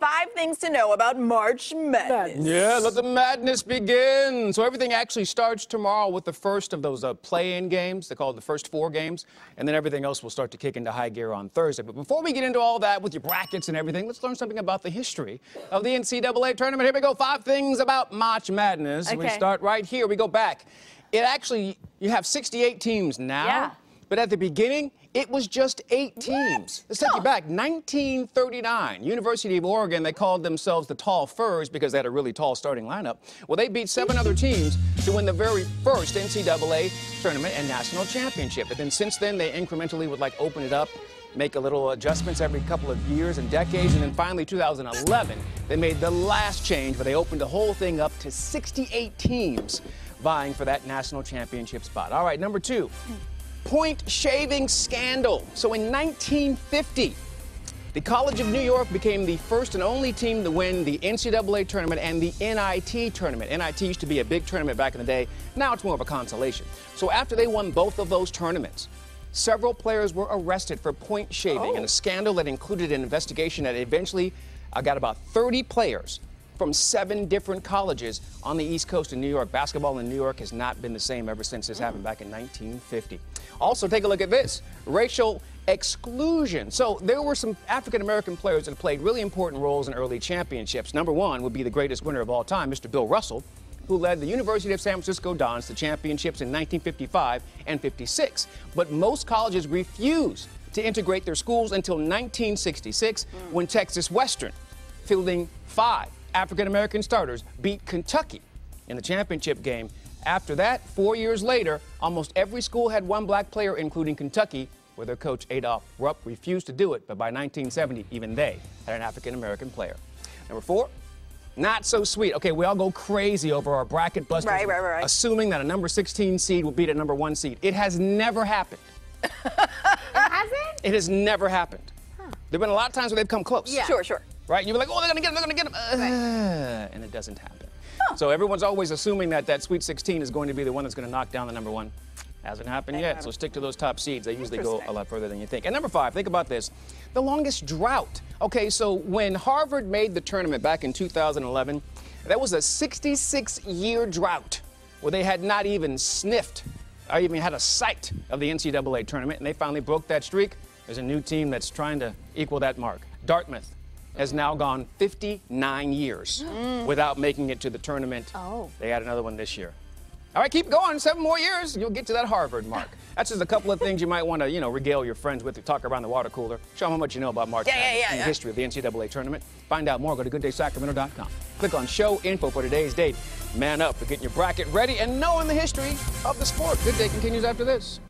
5 things to know about March Madness. Yeah, let the madness begin. So everything actually starts tomorrow with the first of those play-in games. They call it the first 4 games. And then everything else will start to kick into high gear on Thursday. But before we get into all that with your brackets and everything, let's learn something about the history of the NCAA tournament. Here we go. 5 things about March Madness. Okay. We start right here. We go back. You have 68 teams now. Yeah. But at the beginning, it was just 8 teams. Let's take you back. 1939, University of Oregon, they called themselves the Tall Furs because they had a really tall starting lineup. Well, they beat 7 other teams to win the very first NCAA tournament and national championship. And then since then, they incrementally would open it up, make a little adjustments every couple of years and decades. And then finally, 2011, they made the last change where they opened the whole thing up to 68 teams vying for that national championship spot. All right, number 2. Point shaving scandal. So in 1950, the College of New York became the first and only team to win the NCAA tournament and the NIT tournament. NIT used to be a big tournament back in the day. Now it's more of a consolation. So after they won both of those tournaments, several players were arrested for point shaving in a scandal that included an investigation that eventually got about 30 players from 7 different colleges on the East Coast in New York. Basketball in New York has not been the same ever since this happened back in 1950. Also, take a look at this, racial exclusion. So there were some African-American players that played really important roles in early championships. Number 1 would be the greatest winner of all time, Mr. Bill Russell, who led the University of San Francisco Dons to championships in 1955 and 56. But most colleges refused to integrate their schools until 1966 when Texas Western, fielding 5 African-American starters, beat Kentucky in the championship game. After that, 4 years later, almost every school had 1 black player, including Kentucky, where their coach Adolph Rupp refused to do it. But by 1970, even they had an African-American player. Number 4, not so sweet. Okay, we all go crazy over our bracket busters, Right. assuming that a number 16 seed will beat a number 1 seed. It has never happened. It hasn't? It has never happened. There have been a lot of times where they've come close. Yeah. Sure. Right? You're like, oh, they're going to get him. And it doesn't happen. So everyone's always assuming that that Sweet 16 is going to be the one that's going to knock down the number 1. Hasn't happened yet, so stick to those top seeds. They usually go a lot further than you think. And number 5, think about this. The longest drought. Okay, so when Harvard made the tournament back in 2011, that was a 66-year drought where they had not even sniffed or even had a sight of the NCAA tournament, and they finally broke that streak. There's a new team that's trying to equal that mark. Dartmouth has now gone 59 years without making it to the tournament. They had another one this year. All right, keep going. 7 more years, you'll get to that Harvard mark. That's just a couple of things you might want to, regale your friends with. Talk around the water cooler. Show them how much you know about March Madness and the history of the NCAA tournament. Find out more. Go to GoodDaySacramento.com. Click on Show Info for today's date. Man up for getting your bracket ready and knowing the history of the sport. Good Day continues after this.